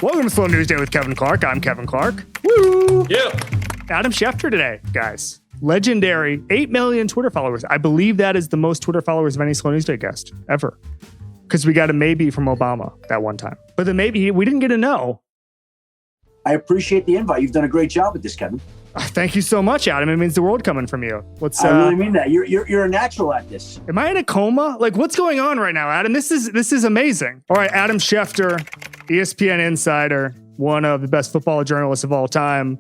Welcome to Slow News Day with Kevin Clark. I'm Kevin Clark. Woo! Yeah. Adam Schefter today, guys. Legendary 8 million Twitter followers. I believe that is the most Twitter followers of any Slow News Day guest ever. Because we got a maybe from Obama that one time. But the maybe, we didn't get a no. I appreciate the invite. You've done a great job with this, Kevin. Thank you so much, Adam. It means the world coming from you. I really mean that. You're a natural at this. Am I in a coma? Like, what's going on right now, Adam? This is amazing. All right, Adam Schefter, ESPN insider, one of the best football journalists of all time,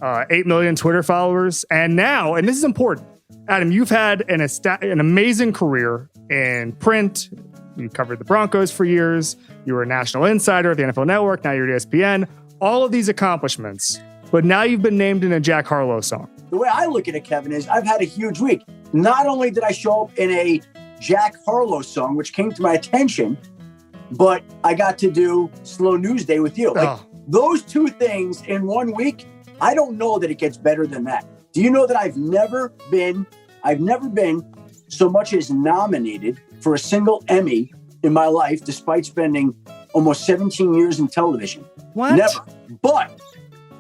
8 million Twitter followers. And now, and this is important, Adam, you've had an amazing career in print. You covered the Broncos for years. You were a national insider at the NFL Network. Now you're at ESPN. All of these accomplishments. But now you've been named in a Jack Harlow song. The way I look at it, Kevin, is I've had a huge week. Not only did I show up in a Jack Harlow song, which came to my attention, but I got to do Slow News Day with you. Those two things in 1 week, I don't know that it gets better than that. Do you know that I've never been so much as nominated for a single Emmy in my life, despite spending almost 17 years in television? What? Never. But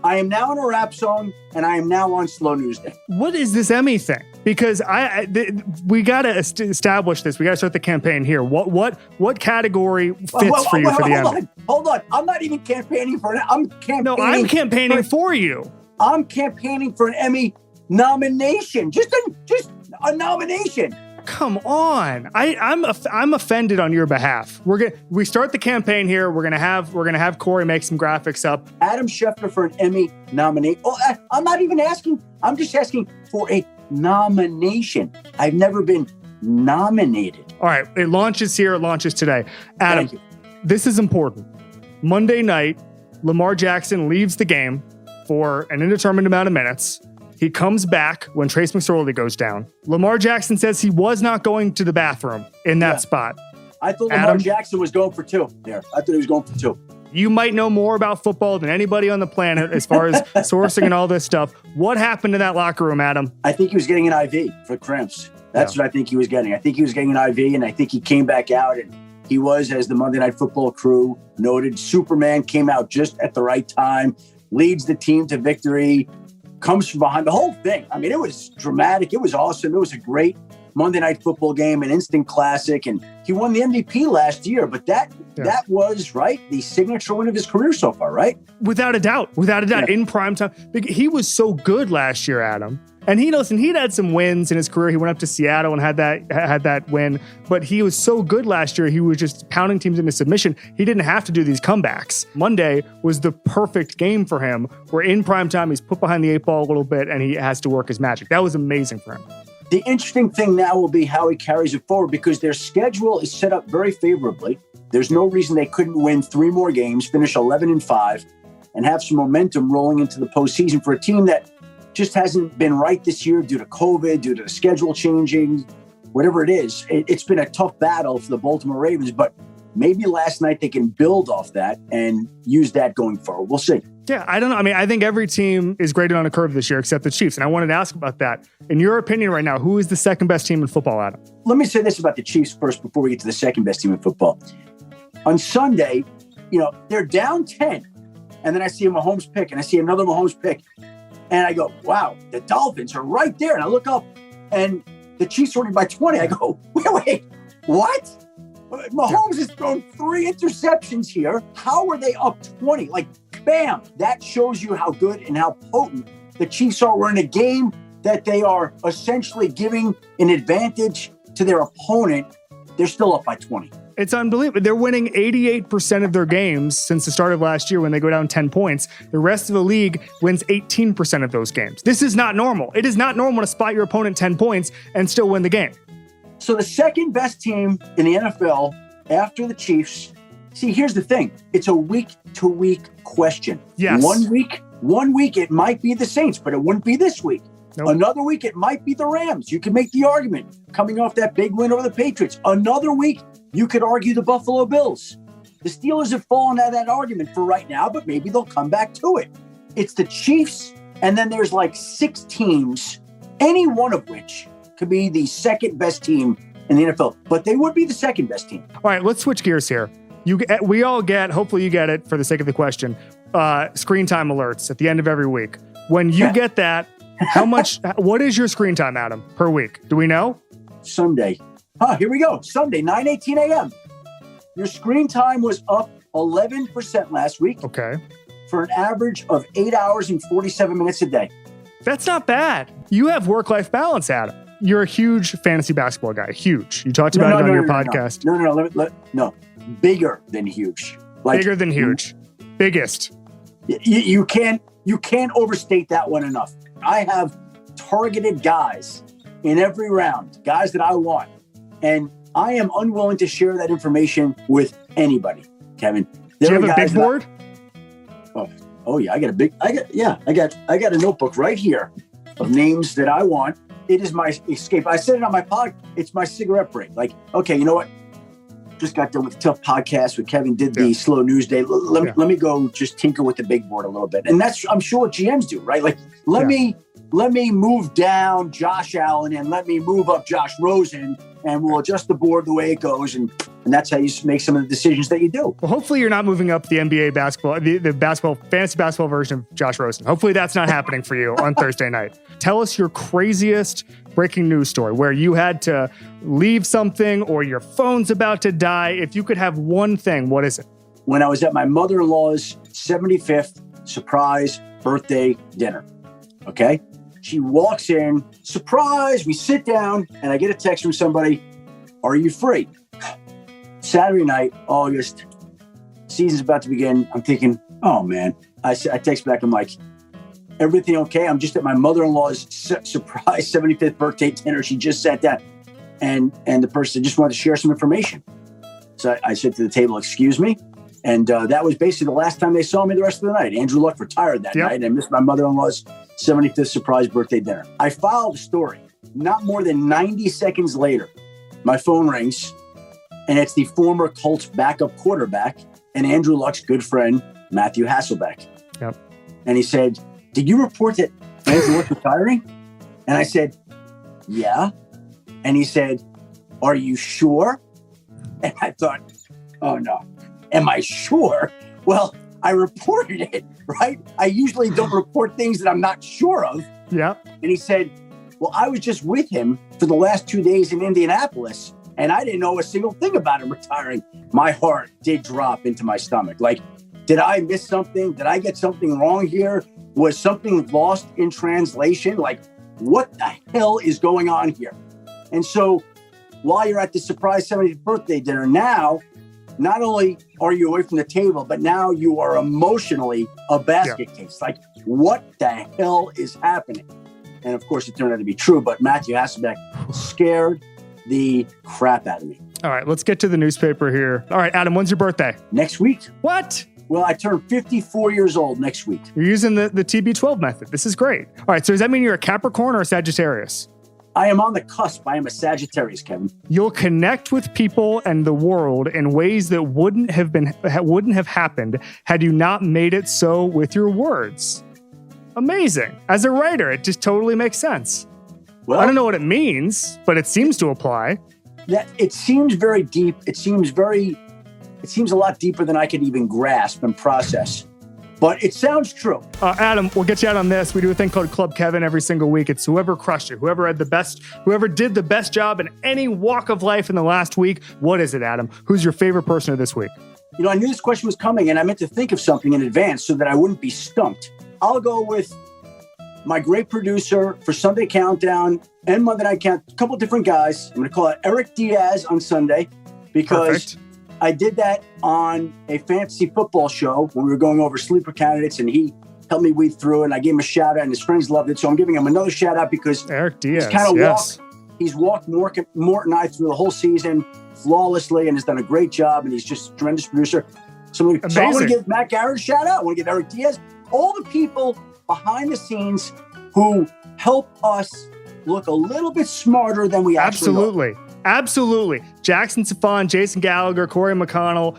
I am now in a rap song, and I am now on Slow News Day. What is this Emmy thing? Because we got to establish this. We got to start the campaign here. What category fits for you for the Emmy? Hold on. I'm not even campaigning for it. I'm campaigning for you. I'm campaigning for an Emmy nomination. Just a nomination. Come on. I'm offended on your behalf. We start the campaign here. We're gonna have Corey make some graphics up. Adam Schefter for an Emmy nomination. Oh, I'm not even asking. I'm just asking for a nomination. I've never been nominated. All right. It launches here. It launches today. Adam, this is important. Monday night, Lamar Jackson leaves the game for an indeterminate amount of minutes. He comes back when Trace McSorley goes down. Lamar Jackson says he was not going to the bathroom in that spot. I thought Lamar Jackson was going for two there. I thought he was going for two. You might know more about football than anybody on the planet as far as sourcing and all this stuff. What happened in that locker room, Adam? I think he was getting an IV for cramps. That's what I think he was getting. I think he was getting an IV, and I think he came back out, and he was, as the Monday Night Football crew noted, Superman came out just at the right time, leads the team to victory, comes from behind the whole thing. I mean, it was dramatic. It was awesome. It was a great Monday Night Football game, an instant classic. And he won the MVP last year. But that was, right, the signature win of his career so far, right? Without a doubt. In prime time. He was so good last year, Adam. And he'd had some wins in his career. He went up to Seattle and had that win. But he was so good last year, he was just pounding teams into submission. He didn't have to do these comebacks. Monday was the perfect game for him, where in prime time, he's put behind the 8 ball a little bit and he has to work his magic. That was amazing for him. The interesting thing now will be how he carries it forward, because their schedule is set up very favorably. There's no reason they couldn't win 3 more games, finish 11-5, and have some momentum rolling into the postseason for a team that just hasn't been right this year due to COVID, due to the schedule changing, whatever it is. It's been a tough battle for the Baltimore Ravens, but maybe last night they can build off that and use that going forward. We'll see. Yeah, I don't know. I mean, I think every team is graded on a curve this year except the Chiefs. And I wanted to ask about that. In your opinion right now, who is the second best team in football, Adam? Let me say this about the Chiefs first before we get to the second best team in football. On Sunday, they're down 10. And then I see a Mahomes pick and I see another Mahomes pick. And I go, wow, the Dolphins are right there. And I look up and the Chiefs are winning by 20. I go, wait, what? Mahomes has thrown 3 interceptions here. How are they up 20? Like, bam, that shows you how good and how potent the Chiefs are. We're in a game that they are essentially giving an advantage to their opponent. They're still up by 20. It's unbelievable. They're winning 88% of their games since the start of last year when they go down 10 points. The rest of the league wins 18% of those games. This is not normal. It is not normal to spot your opponent 10 points and still win the game. So the second best team in the NFL after the Chiefs, see, here's the thing. It's a week-to-week question. Yes. 1 week, it might be the Saints, but it wouldn't be this week. Nope. Another week, it might be the Rams. You can make the argument coming off that big win over the Patriots. Another week, you could argue the Buffalo Bills. The Steelers have fallen out of that argument for right now, but maybe they'll come back to it. It's the Chiefs, and then there's like 6 teams, any one of which could be the second best team in the NFL, but they would be the second best team. All right, let's switch gears here. We all get, hopefully you get it for the sake of the question, screen time alerts at the end of every week. When you get that, what is your screen time, Adam, per week? Do we know? Sunday. Here we go. Sunday, 9:18 a.m. Your screen time was up 11% last week. Okay. For an average of 8 hours and 47 minutes a day. That's not bad. You have work-life balance, Adam. You're a huge fantasy basketball guy. Huge. You talked about it on your podcast. No. Bigger than huge. Bigger than huge. Biggest. You can't overstate that one enough. I have targeted guys in every round, guys that I want. And I am unwilling to share that information with anybody, Kevin. Do you have a big board? Oh yeah, I got a notebook right here of names that I want. It is my escape. I said it on my pod. It's my cigarette break. Like, okay, you know what? Just got done with a tough podcast with Kevin, did the slow news day. Let me go just tinker with the big board a little bit. And that's, I'm sure what GMs do, right? Like, let me move down Josh Allen and let me move up Josh Rosen, and we'll adjust the board the way it goes. And that's how you make some of the decisions that you do. Well, hopefully you're not moving up the NBA basketball, the fantasy basketball version of Josh Rosen. Hopefully that's not happening for you on Thursday night. Tell us your craziest breaking news story where you had to leave something or your phone's about to die. If you could have one thing, what is it? When I was at my mother-in-law's 75th surprise birthday dinner, okay? She walks in, surprise, we sit down, and I get a text from somebody, are you free? Saturday night, August, season's about to begin. I'm thinking, oh man. I text back, I'm like, everything okay? I'm just at my mother-in-law's surprise 75th birthday dinner. She just sat down, and the person just wanted to share some information. So I said to the table, excuse me? And that was basically the last time they saw me the rest of the night. Andrew Luck retired that night, and I missed my mother-in-law's 75th surprise birthday dinner. I filed a story. Not more than 90 seconds later, my phone rings, and it's the former Colts backup quarterback and Andrew Luck's good friend, Matthew Hasselbeck. Yep. And he said, did you report that Andrew Luck retiring? And I said, yeah. And he said, are you sure? And I thought, oh no. Am I sure? Well, I reported it, right? I usually don't report things that I'm not sure of. Yeah. And he said, well, I was just with him for the last 2 days in Indianapolis, and I didn't know a single thing about him retiring. My heart did drop into my stomach. Like, did I miss something? Did I get something wrong here? Was something lost in translation? Like, what the hell is going on here? And so while you're at the surprise 70th birthday dinner now, not only are you away from the table, but now you are emotionally a basket case. Like, what the hell is happening? And of course, it turned out to be true, but Matthew Hasselbeck scared the crap out of me. All right, let's get to the newspaper here. All right, Adam, when's your birthday? Next week. What? Well, I turn 54 years old next week. You're using the TB12 method. This is great. All right, so does that mean you're a Capricorn or a Sagittarius? I am on the cusp. I am a Sagittarius, Kevin. You'll connect with people and the world in ways that wouldn't have happened had you not made it so with your words. Amazing. As a writer, it just totally makes sense. Well, I don't know what it means, but it seems to apply. Yeah, it seems very deep. It seems a lot deeper than I could even grasp and process. But it sounds true. Adam, we'll get you out on this. We do a thing called Club Kevin every single week. It's whoever crushed it, whoever did the best job in any walk of life in the last week. What is it, Adam? Who's your favorite person of this week? You know, I knew this question was coming, and I meant to think of something in advance so that I wouldn't be stumped. I'll go with my great producer for Sunday Countdown and Monday Night Count. A couple of different guys. I'm going to call it Eric Diaz on Sunday because I did that on a fantasy football show when we were going over sleeper candidates, and he helped me weed through it, and I gave him a shout out, and his friends loved it. So I'm giving him another shout out because Eric Diaz, he's kind of walked Mort and I through the whole season flawlessly and has done a great job, and he's just a tremendous producer. So I want to give Matt Garrett a shout out. I want to give Eric Diaz, all the people behind the scenes who help us look a little bit smarter than we actually are. Absolutely. Jackson Safon, Jason Gallagher, Corey McConnell,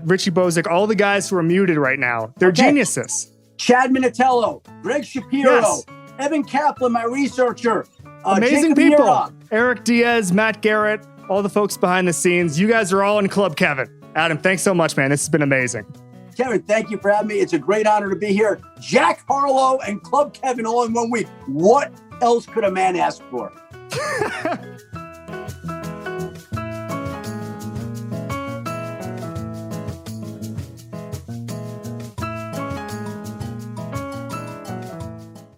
Richie Bozick, all the guys who are muted right now. They're geniuses. Chad Minatello, Greg Shapiro, Evan Kaplan, my researcher. Amazing people. Eric Diaz, Matt Garrett, all the folks behind the scenes. You guys are all in Club Kevin. Adam, thanks so much, man. This has been amazing. Kevin, thank you for having me. It's a great honor to be here. Jack Harlow and Club Kevin all in 1 week. What else could a man ask for?